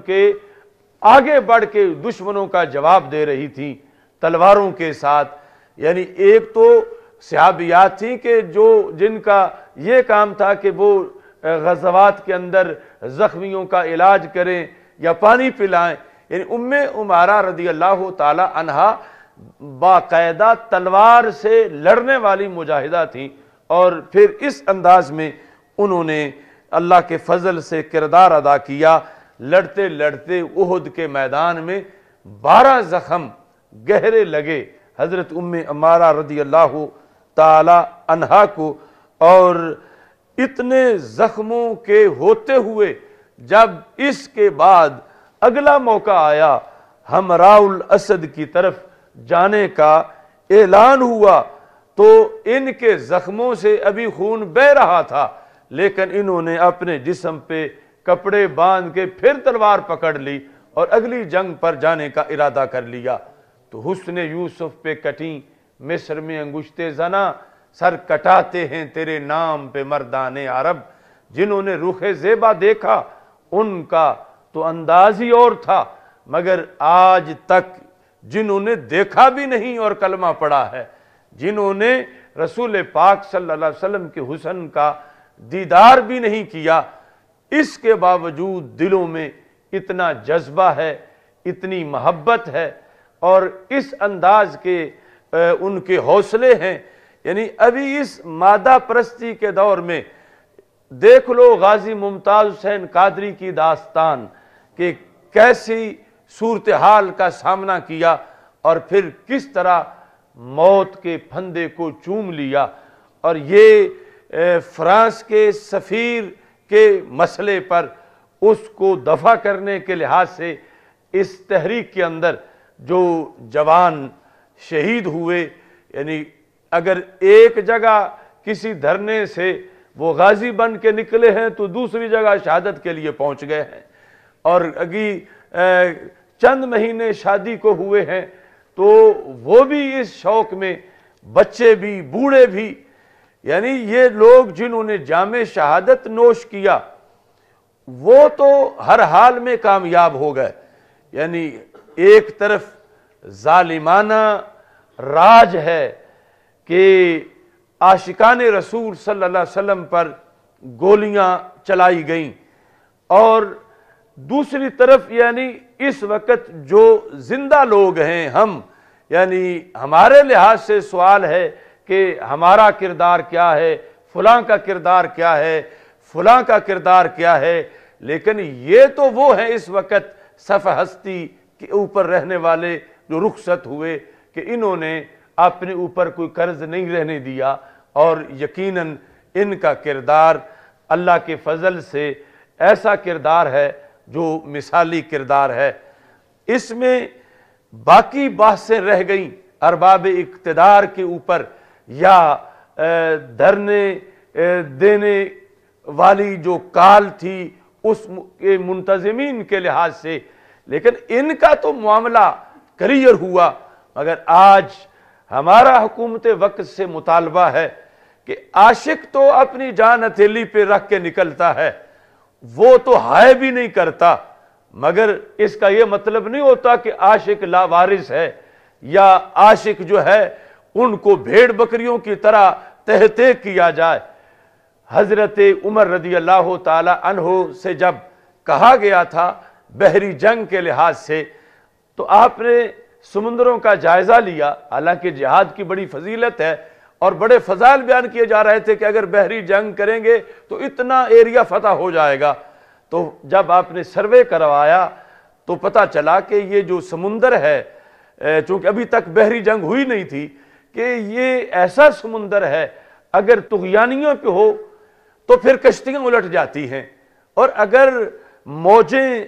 کہ آگے بڑھ کے دشمنوں کا جواب دے رہی تھی تلواروں کے ساتھ. یعنی ایک تو صحابیات تھیں کہ جن کا یہ کام تھا کہ وہ غزوات کے اندر زخمیوں کا علاج کریں یا پانی پلائیں. یعنی ام عمارہ رضی اللہ تعالی عنہا باقاعدہ تلوار سے لڑنے والی مجاہدہ تھیں، اور پھر اس انداز میں انہوں نے اللہ کے فضل سے کردار ادا کیا. لڑتے لڑتے احد کے میدان میں 12 زخم گہرے لگے حضرت ام عمارہ رضی اللہ تعالی عنہا کو، اور اتنے زخموں کے ہوتے ہوئے جب اس کے بعد اگلا موقع آیا حمراء الاسد کی طرف جانے کا اعلان ہوا تو ان کے زخموں سے ابھی خون بہہ رہا تھا، لیکن انہوں نے اپنے جسم پہ کپڑے باندھ کے پھر تلوار پکڑ لی اور اگلی جنگ پر جانے کا ارادہ کر لیا. تو حسن یوسف پہ کٹیں مصر میں انگشتے زنا، سر کٹاتے ہیں تیرے نام پہ مردان عرب. جنہوں نے رخ زیبا دیکھا ان کا تو انداز ہی اور تھا، مگر آج تک جنہوں نے دیکھا بھی نہیں اور کلمہ پڑھا ہے، جنہوں نے رسول پاک صلی اللہ علیہ وسلم کے حسن کا دیدار بھی نہیں کیا، اس کے باوجود دلوں میں اتنا جذبہ ہے، اتنی محبت ہے، اور اس انداز کے ان کے حوصلے ہیں. یعنی ابھی اس مادہ پرستی کے دور میں دیکھ لو غازی ممتاز حسین قادری کی داستان کہ کیسی صورتحال کا سامنا کیا اور پھر کس طرح موت کے پھندے کو چوم لیا. اور یہ فرانس کے سفیر کے مسئلے پر اس کو دفع کرنے کے لحاظ سے اس تحریک کے اندر جو جوان شہید ہوئے، یعنی اگر ایک جگہ کسی دھرنے سے وہ غازی بن کے نکلے ہیں تو دوسری جگہ شہادت کے لیے پہنچ گئے ہیں، اور ابھی چند مہینے شادی کو ہوئے ہیں تو وہ بھی اس شوق میں، بچے بھی بوڑھے بھی. یعنی یہ لوگ جنہوں نے جام شہادت نوش کیا وہ تو ہر حال میں کامیاب ہو گئے. یعنی ایک طرف ظالمانہ راج ہے کہ عاشقان رسول صلی اللہ علیہ وسلم پر گولیاں چلائی گئیں، اور دوسری طرف یعنی اس وقت جو زندہ لوگ ہیں ہم، یعنی ہمارے لحاظ سے سوال ہے کہ ہمارا کردار کیا ہے، فلاں کا کردار کیا ہے، فلاں کا کردار کیا ہے. لیکن یہ تو وہ ہیں اس وقت صف ہستی کے اوپر رہنے والے جو رخصت ہوئے کہ انہوں نے اپنے اوپر کوئی قرض نہیں رہنے دیا، اور یقیناً ان کا کردار اللہ کے فضل سے ایسا کردار ہے جو مثالی کردار ہے. اس میں باقی بحثیں رہ گئیں ارباب اقتدار کے اوپر یا دھرنے دینے والی جو کال تھی اس کے منتظمین کے لحاظ سے، لیکن ان کا تو معاملہ کلیئر ہوا. مگر آج ہمارا حکومت وقت سے مطالبہ ہے کہ عاشق تو اپنی جان ہتھیلی پہ رکھ کے نکلتا ہے، وہ تو ہائے بھی نہیں کرتا، مگر اس کا یہ مطلب نہیں ہوتا کہ عاشق لاوارث ہے یا عاشق جو ہے ان کو بھیڑ بکریوں کی طرح تہتے کیا جائے. حضرت عمر رضی اللہ تعالی عنہ سے جب کہا گیا تھا بحری جنگ کے لحاظ سے تو آپ نے سمندروں کا جائزہ لیا، حالانکہ جہاد کی بڑی فضیلت ہے اور بڑے فضائل بیان کیے جا رہے تھے کہ اگر بحری جنگ کریں گے تو اتنا ایریا فتح ہو جائے گا. تو جب آپ نے سروے کروایا تو پتہ چلا کہ یہ جو سمندر ہے، چونکہ ابھی تک بحری جنگ ہوئی نہیں تھی، کہ یہ ایسا سمندر ہے اگر طغیانیوں پہ ہو تو پھر کشتیاں الٹ جاتی ہیں، اور اگر موجیں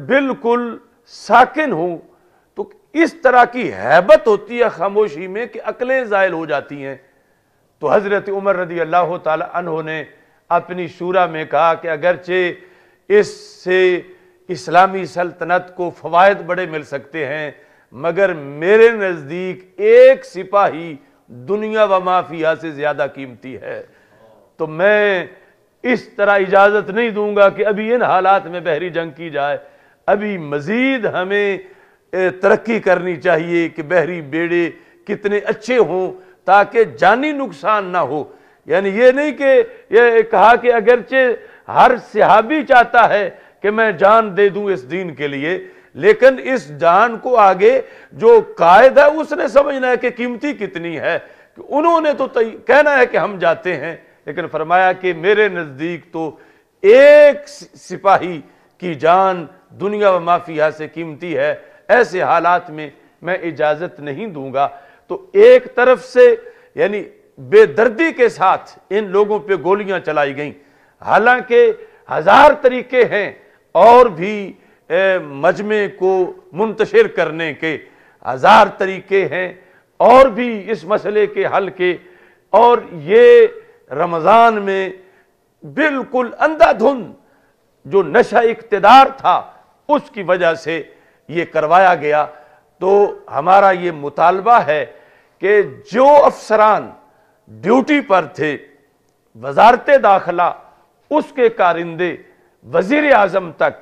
بالکل ساکن ہوں تو اس طرح کی ہیبت ہوتی ہے خاموشی میں کہ عقلیں زائل ہو جاتی ہیں. تو حضرت عمر رضی اللہ تعالی عنہ نے اپنی شورا میں کہا کہ اگرچہ اس سے اسلامی سلطنت کو فوائد بڑے مل سکتے ہیں، مگر میرے نزدیک ایک سپاہی دنیا و ما فیہا سے زیادہ قیمتی ہے. تو میں اس طرح اجازت نہیں دوں گا کہ ابھی ان حالات میں بحری جنگ کی جائے. ابھی مزید ہمیں ترقی کرنی چاہیے کہ بحری بیڑے کتنے اچھے ہوں تاکہ جانی نقصان نہ ہو. یعنی یہ نہیں کہ یہ کہا کہ اگرچہ ہر صحابی چاہتا ہے کہ میں جان دے دوں اس دین کے لیے، لیکن اس جان کو آگے جو قائد ہے اس نے سمجھنا ہے کہ قیمتی کتنی ہے. انہوں نے تو کہنا ہے کہ ہم جاتے ہیں، لیکن فرمایا کہ میرے نزدیک تو ایک سپاہی کی جان دنیا و ما فیہا سے قیمتی ہے، ایسے حالات میں میں اجازت نہیں دوں گا. تو ایک طرف سے یعنی بے دردی کے ساتھ ان لوگوں پہ گولیاں چلائی گئیں، حالانکہ ہزار طریقے ہیں اور بھی مجمع کو منتشر کرنے کے ہزار طریقے ہیں اور بھی اس مسئلے کے حل کے، اور یہ رمضان میں بالکل اندھا دھند جو نشہ اقتدار تھا اس کی وجہ سے یہ کروایا گیا. تو ہمارا یہ مطالبہ ہے کہ جو افسران ڈیوٹی پر تھے، وزارت داخلہ، اس کے کارندے، وزیر اعظم تک،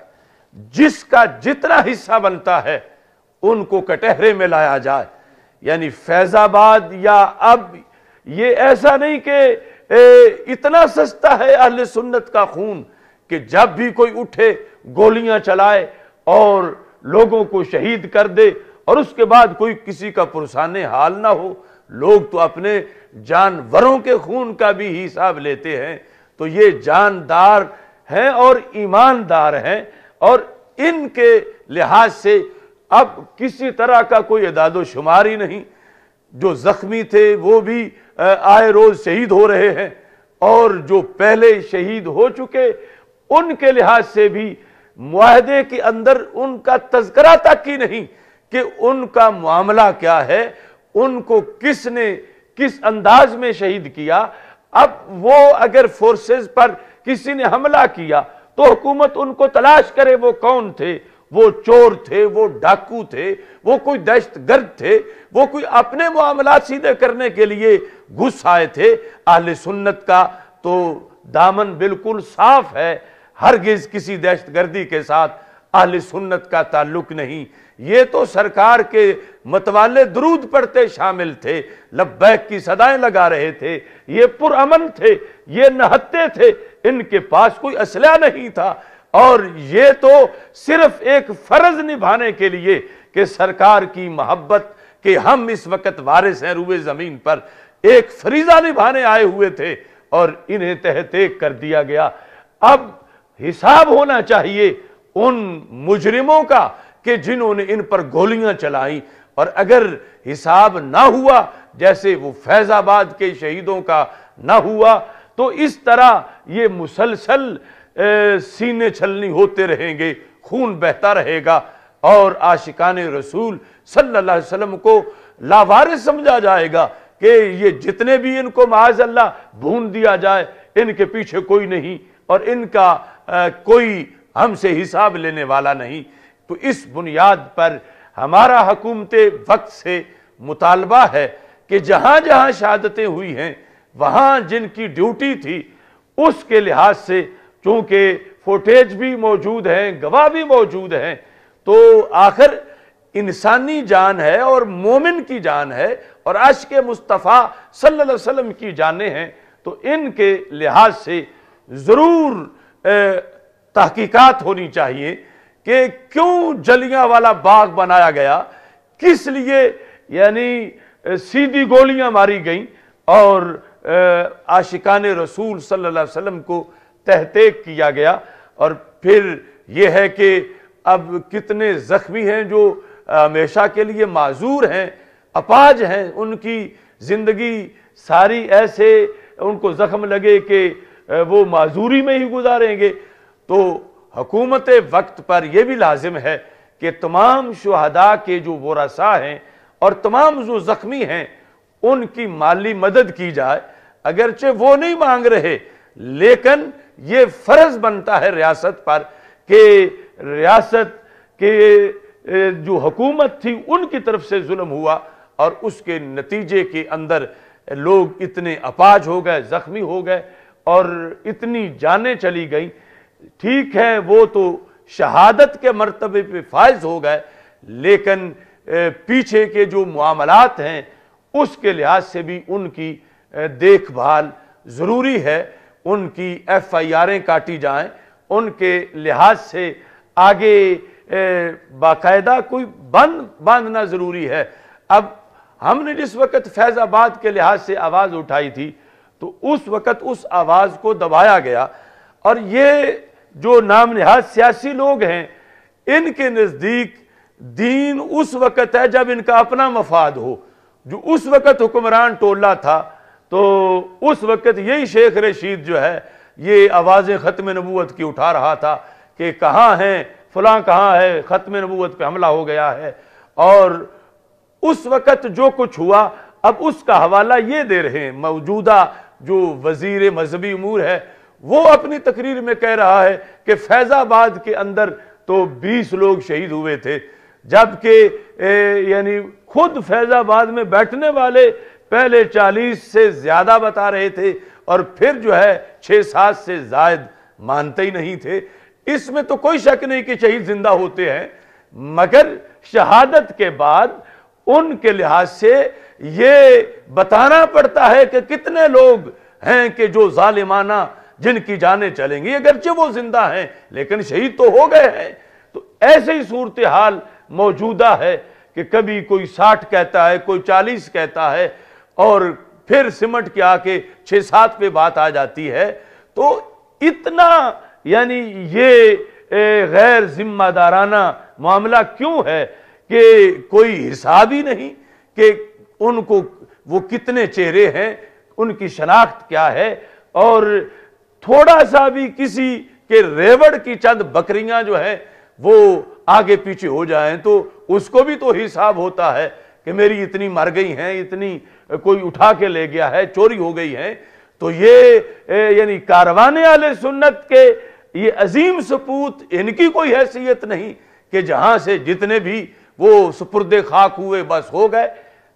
جس کا جتنا حصہ بنتا ہے ان کو کٹہرے میں لایا جائے. یعنی فیض آباد یا اب یہ ایسا نہیں کہ اتنا سستا ہے اہل سنت کا خون کہ جب بھی کوئی اٹھے گولیاں چلائے اور لوگوں کو شہید کر دے اور اس کے بعد کوئی کسی کا پرسان حال نہ ہو. لوگ تو اپنے جانوروں کے خون کا بھی حساب لیتے ہیں. تو یہ جاندار ہیں اور ایماندار ہیں، اور ان کے لحاظ سے اب کسی طرح کا کوئی اعداد و شمار ہی نہیں. جو زخمی تھے وہ بھی آئے روز شہید ہو رہے ہیں، اور جو پہلے شہید ہو چکے ان کے لحاظ سے بھی معاہدے کے اندر ان کا تذکرہ تک ہی نہیں کہ ان کا معاملہ کیا ہے، ان کو کس نے کس انداز میں شہید کیا. اب وہ اگر فورسز پر کسی نے حملہ کیا تو حکومت ان کو تلاش کرے وہ کون تھے، وہ چور تھے، وہ ڈاکو تھے، وہ کوئی دہشت گرد تھے، وہ کوئی اپنے معاملات سیدھے کرنے کے لیے گھس آئے تھے. اہل سنت کا تو دامن بالکل صاف ہے، ہرگز کسی دہشت گردی کے ساتھ اہل سنت کا تعلق نہیں. یہ تو سرکار کے متوالے درود پڑھتے شامل تھے، لبیک کی صدائیں لگا رہے تھے، یہ پرامن تھے، یہ نہتے تھے، ان کے پاس کوئی اسلحہ نہیں تھا. اور یہ تو صرف ایک فرض نبھانے کے لیے کہ سرکار کی محبت کہ ہم اس وقت وارث ہیں روئے زمین پر، ایک فریضہ نبھانے آئے ہوئے تھے اور انہیں تحت ایک کر دیا گیا. اب حساب ہونا چاہیے ان مجرموں کا کہ جنہوں نے ان پر گولیاں چلائیں، اور اگر حساب نہ ہوا جیسے وہ فیض آباد کے شہیدوں کا نہ ہوا تو اس طرح یہ مسلسل سینے چھلنی ہوتے رہیں گے، خون بہتا رہے گا، اور عاشقان رسول صلی اللہ علیہ وسلم کو لاوارث سمجھا جائے گا کہ یہ جتنے بھی ان کو معاذ اللہ بھون دیا جائے ان کے پیچھے کوئی نہیں اور ان کا کوئی ہم سے حساب لینے والا نہیں. تو اس بنیاد پر ہمارا حکومت وقت سے مطالبہ ہے کہ جہاں جہاں شہادتیں ہوئی ہیں وہاں جن کی ڈیوٹی تھی اس کے لحاظ سے، چونکہ فوٹیج بھی موجود ہیں، گواہ بھی موجود ہیں، تو آخر انسانی جان ہے اور مومن کی جان ہے اور عاشق مصطفیٰ صلی اللہ علیہ وسلم کی جانیں ہیں. تو ان کے لحاظ سے ضرور تحقیقات ہونی چاہیے کہ کیوں جلیاں والا باغ بنایا گیا، کس لیے یعنی سیدھی گولیاں ماری گئیں اور عاشقان رسول صلی اللہ علیہ وسلم کو تحقیق کیا گیا. اور پھر یہ ہے کہ اب کتنے زخمی ہیں جو ہمیشہ کے لیے معذور ہیں، اپاہج ہیں، ان کی زندگی ساری ایسے ان کو زخم لگے کہ وہ معذوری میں ہی گزاریں گے. تو حکومت وقت پر یہ بھی لازم ہے کہ تمام شہداء کے جو ورثاء ہیں اور تمام جو زخمی ہیں ان کی مالی مدد کی جائے. اگرچہ وہ نہیں مانگ رہے لیکن یہ فرض بنتا ہے ریاست پر کہ ریاست کے جو حکومت تھی ان کی طرف سے ظلم ہوا اور اس کے نتیجے کے اندر لوگ اتنے اپاہج ہو گئے، زخمی ہو گئے اور اتنی جانیں چلی گئیں. ٹھیک ہے وہ تو شہادت کے مرتبے پہ فائز ہو گئے، لیکن پیچھے کے جو معاملات ہیں اس کے لحاظ سے بھی ان کی دیکھ بھال ضروری ہے، ان کی ایف آئی آریں کاٹی جائیں، ان کے لحاظ سے آگے باقاعدہ کوئی باندھنا ضروری ہے۔ اب ہم نے جس وقت فیض آباد کے لحاظ سے آواز اٹھائی تھی تو اس وقت اس آواز کو دبایا گیا، اور یہ جو نام نہاد سیاسی لوگ ہیں ان کے نزدیک دین اس وقت ہے جب ان کا اپنا مفاد ہو۔ جو اس وقت حکمران ٹولہ تھا تو اس وقت یہی شیخ رشید جو ہے یہ آوازیں ختم نبوت کی اٹھا رہا تھا کہ کہاں ہیں فلاں، کہاں ہے، ختم نبوت پہ حملہ ہو گیا ہے، اور اس وقت جو کچھ ہوا اب اس کا حوالہ یہ دے رہے ہیں۔ موجودہ جو وزیر مذہبی امور ہے وہ اپنی تقریر میں کہہ رہا ہے کہ فیض آباد کے اندر تو 20 لوگ شہید ہوئے تھے، جبکہ یعنی خود فیض آباد میں بیٹھنے والے پہلے 40 سے زیادہ بتا رہے تھے، اور پھر جو ہے 6-7 سے زائد مانتے ہی نہیں تھے۔ اس میں تو کوئی شک نہیں کہ شہید زندہ ہوتے ہیں، مگر شہادت کے بعد ان کے لحاظ سے یہ بتانا پڑتا ہے کہ کتنے لوگ ہیں کہ جو ظالمانہ جن کی جانیں چلیں گی، اگرچہ وہ زندہ ہیں لیکن شہید تو ہو گئے ہیں۔ تو ایسے ہی صورتحال موجودہ ہے کہ کبھی کوئی 60 کہتا ہے، کوئی 40 کہتا ہے، اور پھر سمٹ کے آ کے 6-7 پہ بات آ جاتی ہے۔ تو اتنا یعنی یہ غیر ذمہ دارانہ معاملہ کیوں ہے کہ کوئی حساب ہی نہیں کہ ان کو وہ کتنے چہرے ہیں، ان کی شناخت کیا ہے، اور تھوڑا سا بھی کسی کے ریوڑ کی چند بکریاں جو ہیں وہ آگے پیچھے ہو جائیں تو اس کو بھی تو حساب ہوتا ہے کہ میری اتنی مر گئی ہیں، اتنی کوئی اٹھا کے لے گیا ہے، چوری ہو گئی ہیں۔ تو یہ یعنی کاروان اہل سنت کے یہ عظیم سپوت، ان کی کوئی حیثیت نہیں کہ جہاں سے جتنے بھی وہ سپرد خاک ہوئے بس ہو گئے،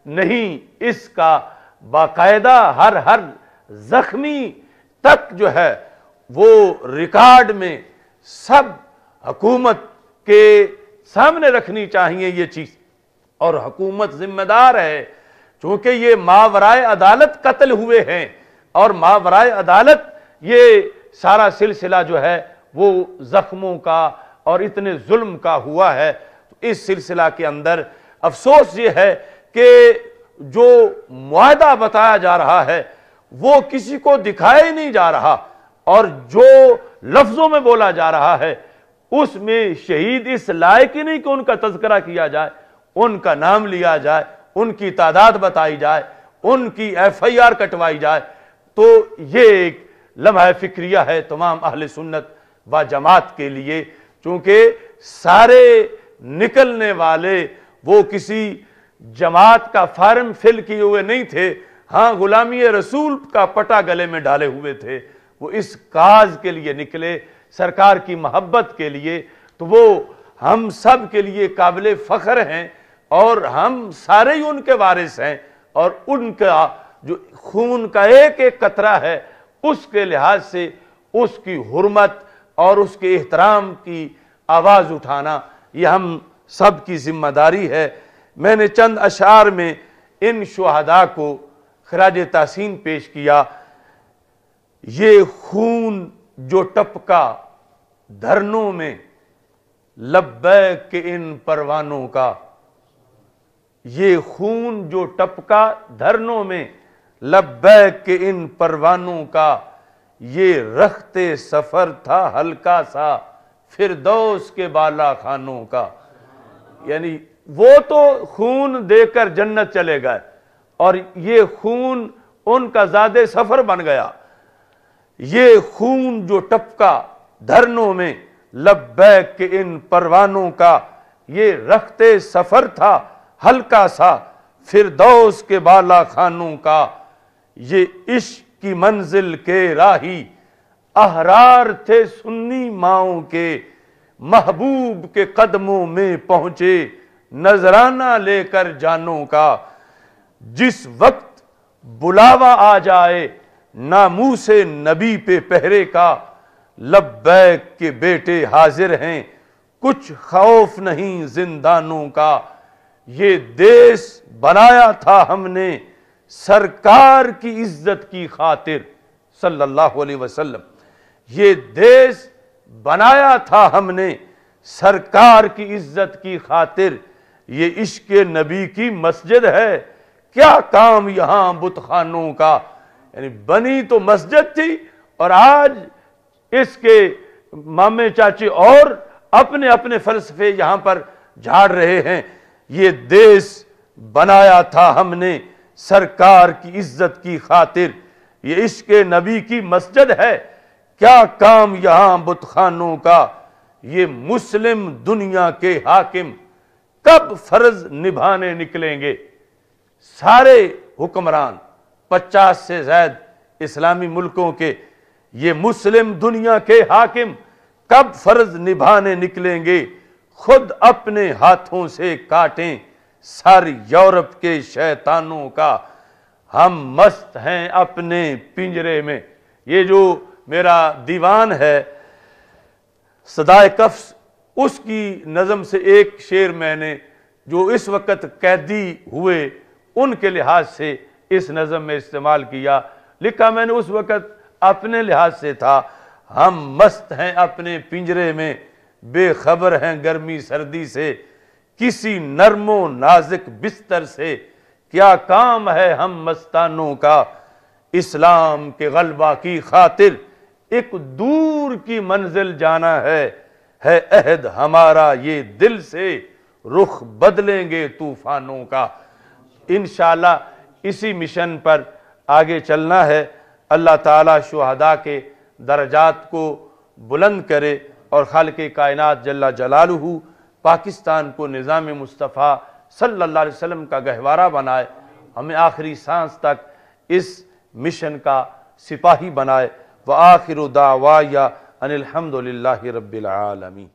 نہیں، اس کا باقاعدہ ہر زخمی تک جو ہے وہ ریکارڈ میں سب حکومت کے سامنے رکھنی چاہیے یہ چیز، اور حکومت ذمہ دار ہے چونکہ یہ ماورائے عدالت قتل ہوئے ہیں، اور ماورائے عدالت یہ سارا سلسلہ جو ہے وہ زخموں کا اور اتنے ظلم کا ہوا ہے۔ اس سلسلہ کے اندر افسوس یہ ہے کہ جو معاہدہ بتایا جا رہا ہے وہ کسی کو دکھایا ہی نہیں جا رہا، اور جو لفظوں میں بولا جا رہا ہے اس میں شہید اس لائق ہی نہیں کہ ان کا تذکرہ کیا جائے، ان کا نام لیا جائے، ان کی تعداد بتائی جائے، ان کی ایف آئی آر کٹوائی جائے۔ تو یہ ایک لمحہ فکریہ ہے تمام اہل سنت و جماعت کے لیے، چونکہ سارے نکلنے والے وہ کسی جماعت کا فارم فل کیے ہوئے نہیں تھے، ہاں غلامی رسول کا پٹا گلے میں ڈالے ہوئے تھے، وہ اس کاز کے لیے نکلے، سرکار کی محبت کے لیے۔ تو وہ ہم سب کے لیے قابل فخر ہیں، اور ہم سارے ہی ان کے وارث ہیں، اور ان کا جو خون کا ایک ایک قطرہ ہے اس کے لحاظ سے اس کی حرمت اور اس کے احترام کی آواز اٹھانا یہ ہم سب کی ذمہ داری ہے۔ میں نے چند اشعار میں ان شہداء کو خراج تحسین پیش کیا۔ یہ خون جو ٹپکا دھرنوں میں لبیک کے ان پروانوں کا، یہ خون جو ٹپکا دھرنوں میں لبیک کے ان پروانوں کا، یہ رخت سفر تھا ہلکا سا فردوس کے بالا خانوں کا۔ یعنی وہ تو خون دے کر جنت چلے گئے، اور یہ خون ان کا زاد سفر بن گیا۔ یہ خون جو ٹپکا دھرنوں میں لبیک کے ان پروانوں کا، یہ رخت سفر تھا ہلکا سا فردوس کے بالا خانوں کا۔ یہ عشق کی منزل کے راہی احرار تھے سنی ماؤں کے، محبوب کے قدموں میں پہنچے نذرانہ لے کر جانوں کا۔ جس وقت بلاوا آ جائے ناموس نبی پہ پہرے کا، لبیک کے بیٹے حاضر ہیں کچھ خوف نہیں زندانوں کا، یہ دیس بنایا تھا ہم نے سرکار کی عزت کی خاطر صلی اللہ علیہ وسلم، یہ دیس بنایا تھا ہم نے سرکار کی عزت کی خاطر، یہ عشق نبی کی مسجد ہے، کیا کام یہاں بت خانوں کا۔ یعنی بنی تو مسجد تھی اور آج اس کے مامے چاچے اور اپنے اپنے فلسفے یہاں پر جھاڑ رہے ہیں۔ یہ دیس بنایا تھا ہم نے سرکار کی عزت کی خاطر، یہ عشق نبی کی مسجد ہے، کیا کام یہاں بت خانوں کا۔ یہ مسلم دنیا کے حاکم کب فرض نبھانے نکلیں گے؟ سارے حکمران 50 سے زائد اسلامی ملکوں کے، یہ مسلم دنیا کے حاکم کب فرض نبھانے نکلیں گے؟ خود اپنے ہاتھوں سے کاٹیں ساری یورپ کے شیطانوں کا، ہم مست ہیں اپنے پنجرے میں۔ یہ جو میرا دیوان ہے صدائے کفس، اس کی نظم سے ایک شعر میں نے جو اس وقت قیدی ہوئے ان کے لحاظ سے اس نظم میں استعمال کیا، لکھا میں نے اس وقت اپنے لحاظ سے تھا، ہم مست ہیں اپنے پنجرے میں، بے خبر ہیں گرمی سردی سے، کسی نرم و نازک بستر سے، کیا کام ہے ہم مستانوں کا۔ اسلام کے غلبہ کی خاطر ایک دور کی منزل جانا ہے عہد ہمارا یہ دل سے، رخ بدلیں گے طوفانوں کا۔ انشاءاللہ اسی مشن پر آگے چلنا ہے۔ اللہ تعالیٰ شہداء کے درجات کو بلند کرے اور خالق کائنات جل جلالہ پاکستان کو نظام مصطفیٰ صلی اللہ علیہ وسلم کا گہوارہ بنائے، ہمیں آخری سانس تک اس مشن کا سپاہی بنائے۔ وآخر دعوایا ان الحمد للہ رب العالمین۔